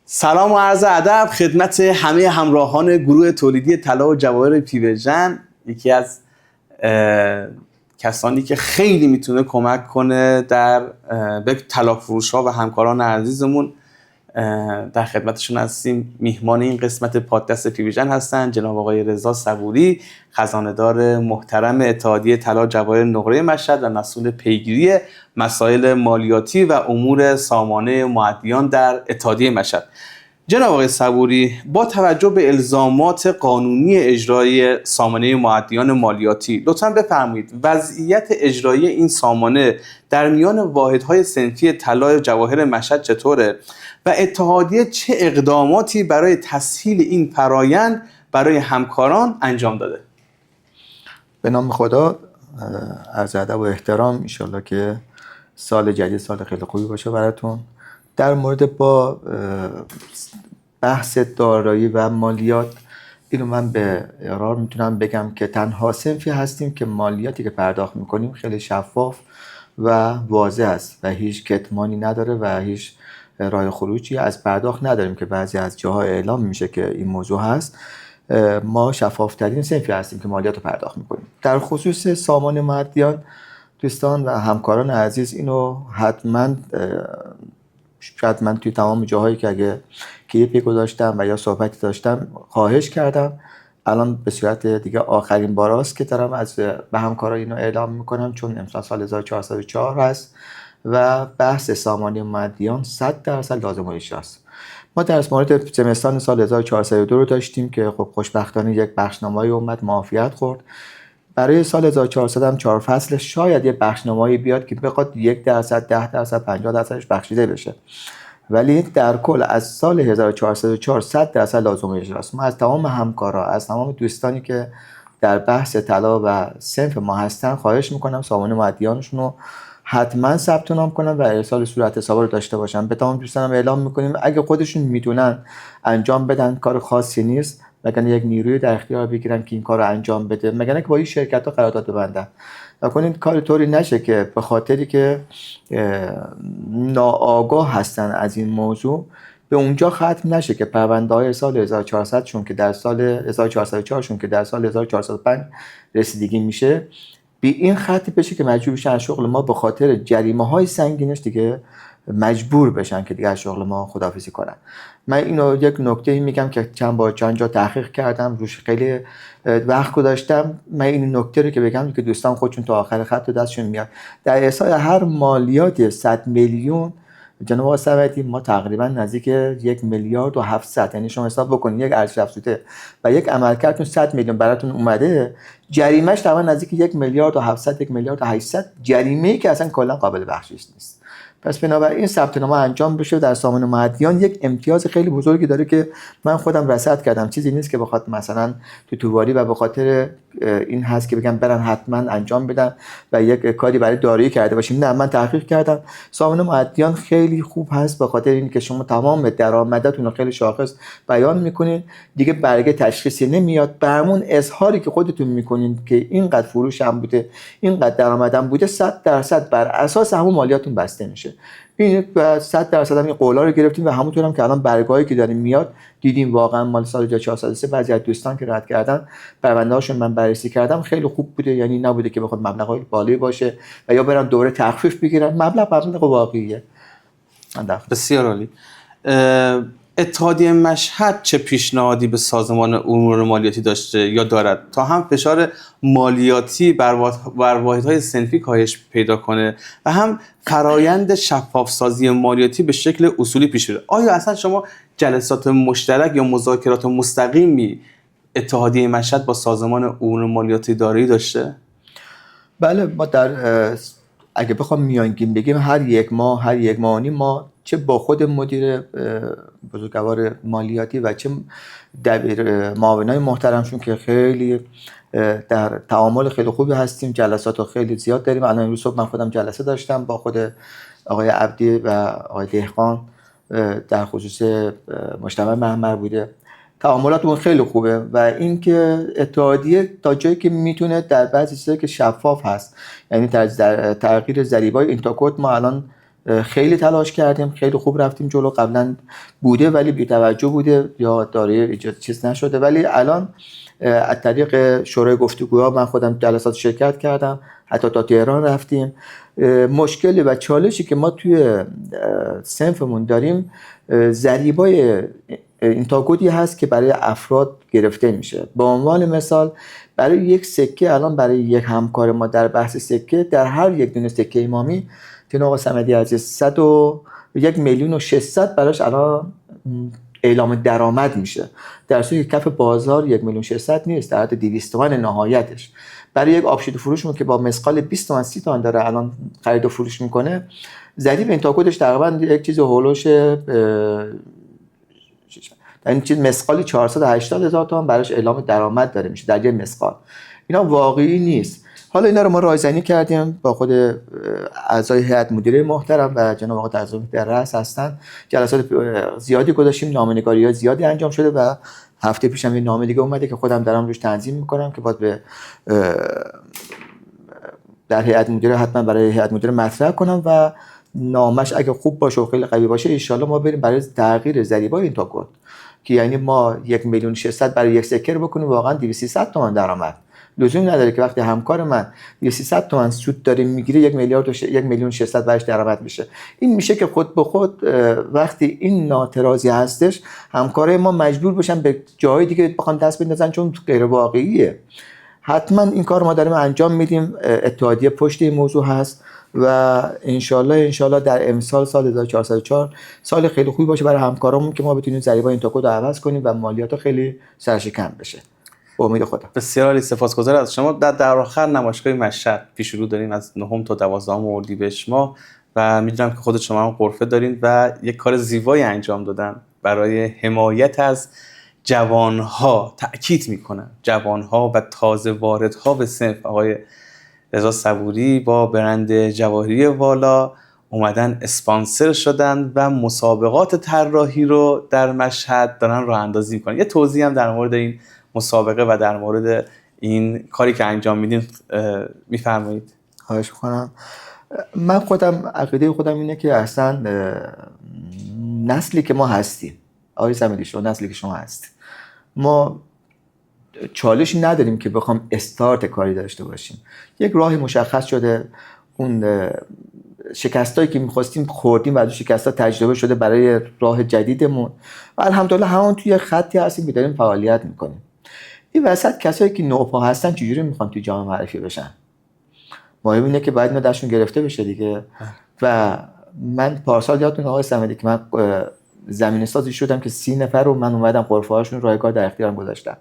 سلام و عرض ادب خدمت همه همراهان گروه تولیدی طلا و جواهر پیوژن. یکی از کسانی که خیلی میتونه کمک کنه به طلافروش‌ها و همکاران عزیزمون. در خدمتشون هستیم. میهمان این قسمت پادکست پیوژن هستن جناب آقای رضا صبوری، خزانه‌دار محترم اتحادیه طلا جواهر نقره مشهد و مسئول پیگیری مسائل مالیاتی و امور سامانه مؤدیان در اتحادیه مشهد. جناب آقای صبوری، با توجه به الزامات قانونی اجرایی سامانه مؤدیان مالیاتی لطفاً بفرمایید وضعیت اجرایی این سامانه در میان واحدهای صنفی طلا جواهر مشهد چطوره و اتحادیه چه اقداماتی برای تسهیل این فرایند برای همکاران انجام داده؟ به نام خدا، عرض ادب و احترام. انشالله که سال جدید سال خیلی خوبی باشه براتون. در مورد با بحث دارایی و مالیات، اینو من به اقرار میتونم بگم که تنها صنفی هستیم که مالیاتی که پرداخت میکنیم خیلی شفاف و واضح است و هیچ کتمانی نداره و هیچ راه خروجی از پرداخت نداریم که بعضی از جاها اعلام میشه که این موضوع هست. ما شفافترین صنفی هستیم که مالیات رو پرداخت میکنیم. در خصوص سامان مؤدیان، دوستان و همکاران عزیز اینو حتما، شاید من توی تمام جاهایی که اگه کلیپی گذاشتم و یا صحبتی داشتم خواهش کردم، الان به صورت دیگه آخرین باراست که دارم به همکاران اینو اعلام میکنم، چون امسال سال 1404 هست و بحث سامانه مؤدیان 100% لازم و اجراست. ما در مورد زمستان سال 1402 رو داشتیم که خب خوشبختانه یک بخشنامه‌ای اومد، معافیت خورد. برای سال 1400 هم 4 فصل شاید یه بخشنامه‌ای بیاد که بخواد 1%، 10%، 50%ش بخشیده بشه، ولی در کل از سال 1404 100% لازم اجراست. ما از تمام همکارا، از تمام دوستانی که در بحث طلا و صنف ما هستن خواهش میکنم سامانه مؤدیانشون رو حتما ثبت نام کنن و ارسال صورت حساب رو داشته باشن. به تمام دوستانم اعلام میکنیم اگه خودشون میدونن انجام بدن، کار خاصی نیست، مگر یک نیروی در اختیار بگیرن که این کار رو انجام بده، مگر که با این شرکت‌ها قرارداد ببندن. نکنین کار طوری نشه که به خاطری که ناآگاه هستن از این موضوع به اونجا ختم نشه که پرونده‌های سال 1400 شون که در سال 1404 شون که در سال 1405 رسیدگی میشه به این خطی بشه که مجبور بشن از شغل ما به خاطر جریمه‌های سنگینش دیگه مجبور بشن که دیگه از شغل ما خداحافظی کنن. من اینو یک نکته میگم که چند جا تحقیق کردم، روش خیلی وقت گذاشتم. من این نکته رو که بگم که دوستان خودشون تا آخر خط دستشون میاد. در ازای هر مالیات 100 میلیون جناب صبوری ما تقریبا نزدیک 1 میلیارد و 700، یعنی شما حساب بکنید یک ارزش افزوده و یک عملکردتون 100 میلیون براتون اومده، جریمهش تقریبا نزدیک 1 میلیارد و 700، 1 میلیارد و 800 جریمه‌ای که اصلا کلا قابل بخشش نیست. پس بنابراین ثبت نام انجام بشه. در سامانه مؤدیان یک امتیاز خیلی بزرگی داره که من خودم رصد کردم، چیزی نیست که بخواد مثلا توواری و به خاطر این هست که بگم برن حتما انجام بدن و یک کاری برای دارایی کرده باشیم. نه، من تحقیق کردم، سامانه مؤدیان خیلی خوب هست به خاطر اینکه شما تمام درآمدتون رو خیلی شاخص بیان میکنین، دیگه برگه تشخیصی نمیاد، به همون اظهاری که خودتون میکنین که اینقدر فروش هم بوده، اینقدر درآمدم بوده، 100% بر اساس همون مالیاتون بسته میشه. این 100% هم این قولا رو گرفتیم و همونطور هم که الان برگاهی که داریم میاد دیدیم واقعا مال سال 403 بعضی از دوستان که رد کردن پرونده‌هاشون من بررسی کردم خیلی خوب بوده، یعنی نبوده که بخواد مبلغ بالایی باشه و یا برن دوره تخفیف بگیرن، مبلغ واقعیه. بسیار عالی. اتحادیه مشهد چه پیشنهادی به سازمان امور مالیاتی داشته یا دارد تا هم فشار مالیاتی بر واحدهای صنفی کاهش پیدا کنه و هم فرایند شفاف سازی مالیاتی به شکل اصولی پیش بره؟ آیا اصلا شما جلسات مشترک یا مذاکرات مستقیمی اتحادیه مشهد با سازمان امور مالیاتی دارایی داشته؟ بله، ما اگه بخوام میانگین بگیم هر یک ماه و نیم ما چه با خود مدیر بزرگوار مالیاتی و چه دبیر معاونای محترمشون که خیلی در تعامل خیلی خوبی هستیم، جلسات خیلی زیاد داریم. الان امروز صبح من خودم جلسه داشتم با خود آقای عبدی و آقای دهقان در خصوص مجتمع محمر بوده. تعاملاتمون خیلی خوبه و اینکه اتحادیه تا جایی که میتونه در بعضی چیزایی که شفاف هست، یعنی در تغییر ضریب‌های اینتاکد ما الان خیلی تلاش کردیم، خیلی خوب رفتیم جلو. قبلا بوده ولی بی‌توجه بوده یا دارای ایجاد چیز نشده، ولی الان از طریق شورای گفتگوها من خودم جلسات شرکت کردم، حتی تا تهران رفتیم. مشکلی و چالشی که ما توی صنفمون داریم ضریبای اینتاگودی هست که برای افراد گرفته میشه. به عنوان مثال برای یک سکه، الان برای یک همکار ما در بحث سکه، در هر یک دونه سکه امامی که آقا صمدی عزیز 101,600,000 براش الان اعلام درآمد میشه، در صورتی که کف بازار 1,600,000 نیست، در حد 200 تومن نهایتش. برای یک آبشید فروشمون که با مسقال 20 تومن 30 تومن داره الان خرید و فروش میکنه، ضریب اینتاگودش تقریبا یک چیز هولوش این چیز مسقالی 480,000 تومان براش اعلام درآمد داره میشه در یک مسقال. اینا واقعی نیست. حالا اینا رو ما رایزنی کردیم با خود اعضای هیئت مدیره محترم و جناب آقای ترزمی در رأس هستن. جلسات زیادی گذاشتیم، نامه‌نگاری‌های زیادی انجام شده و هفته پیشم یه نامه دیگه اومده که خودم دارم روش تنظیم میکنم که باید به در هیئت مدیره حتما برای هیئت مدیره مطرح کنم و نامش اگه خوب باشه و خیلی قوی باشه ان شاءالله ما بریم برای تغییر ضریبای اینتاگود، که یعنی ما 1,600,000 برای یک سکه رو بکنیم واقعا 200 تومن درآمد. لزومی نداره که وقتی همکار من 200 تومن سود داره میگیره 1,600,000 براش درآمد میشه. این میشه که خود به خود وقتی این ناترازی هستش همکارای ما مجبور بشن به جای دیگه بخوان دست بندازن چون غیر واقعیه. حتما این کار ما داریم انجام میدیم، اتحادیه پشت این موضوع هست و انشالله در امسال سال 1404 سال خیلی خوبی باشه برای همکارامون که ما بتونیم ضریبای اینتاگود رو عوض کنیم و مالیات خیلی سرشکم بشه. با امید خدا. بسیار عالی، سپاسگزارم از شما. در آخر نمایشگاه مشهد پیش رو دارین از 9 تا 12 اردیبهشت ماه و میدونم که خود شما هم غرفه دارین و یک کار زیبایی انجام دادن برای حمایت از جوانها. تأکید میکنم جوانها و تازه واردها به صنف. آقای رضا صبوری با برند جواهری والا اومدن اسپانسر شدن و مسابقات طراحی رو در مشهد دارن راه اندازی میکنن. یه توضیح هم در مورد این مسابقه و در مورد این کاری که انجام میدین میفرمایید؟ خواهش میکنم. من خودم عقیده خودم اینه که اصلا نسلی که ما هستیم، آقای صمدی شما نسلی که شما هستید، ما چالشی نداریم که بخوام استارت کاری داشته باشیم. یک راهی مشخص شده، اون شکستایی که می‌خواستیم خوردیم و از شکست‌ها تجربه شده برای راه جدیدمون و الحمدلله همون توی خطی هستیم که داریم فعالیت می‌کنیم. این وسط کسایی که نوپا هستن چجوری می‌خوان توی جامعه معرفی بشن؟ مهم اینه که باید اینا دستشون گرفته بشه دیگه. و من پارسال یادتون آقای صمدی که من زمینه سازی شدم که 30 نفر رو من اومدم غرفه‌هاشون رایگان در اختیارم گذاشتم.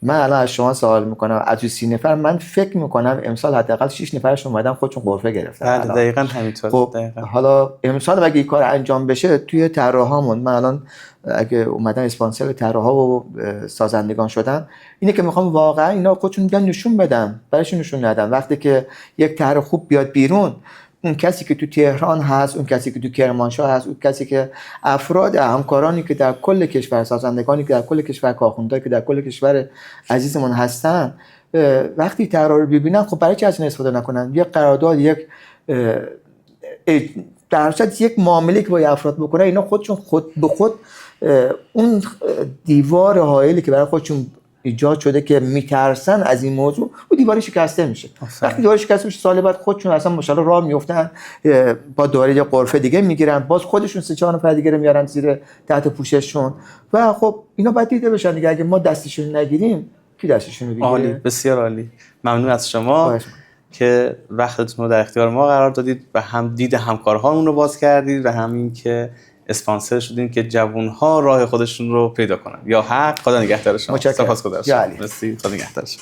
من الان از شما سوال میکنم، از 30 نفر من فکر میکنم امسال حداقل 6 نفرشون اومدن خودشون غرفه گرفتن. بله دقیقاً همینطور. خب حالا امسال اگه این کار انجام بشه توی طراحامون، من الان اگه اومدن اسپانسر طراحا و سازندگان شدن، اینه که میخوام واقعا اینا خودشون بیان نشون بدن، برایشون نشون ندن. وقتی که یک طرح خوب بیاد بیرون، اون کسی که تو تهران هست، اون کسی که تو کرمانشاه هست، اون کسی که افراد همکارانی که در کل کشور، سازندگانی که در کل کشور، کارخوندهایی که در کل کشور عزیزمون هستن، وقتی طرح رو ببینن خب برای چی از این استفاده نکنن؟ یک قرارداد، یک در صورت یک معامله که با افراد بکنن، اینا خودشون خود به خود اون دیوار حائلی که برای خودشون ایجاد شده که میترسن از این موضوع، اون دیوار شکسته میشه. وقتی دیوار شکسته میشه سال بعد خودشون اصلا ماشاءالله راه میافتن، با دایره یه غرفه دیگه میگیرن، باز خودشون 3-4 نفر دیگه رو میارن زیر تحت پوشششون و خب اینا باید دیده بشن دیگه. اگه ما دستشون نگیریم کی دستشون رو بگیره؟ عالی، بسیار عالی. ممنون از شما که وقتتون رو در اختیار ما قرار دادید و هم دید همکارهامون رو باز کردید و همین که اسپانسر شدین که جوان‌ها راه خودشون رو پیدا کنن. یا حق. خدا نگهدار شما. سپاسگزارم. مرسی. خدا نگهدار شما.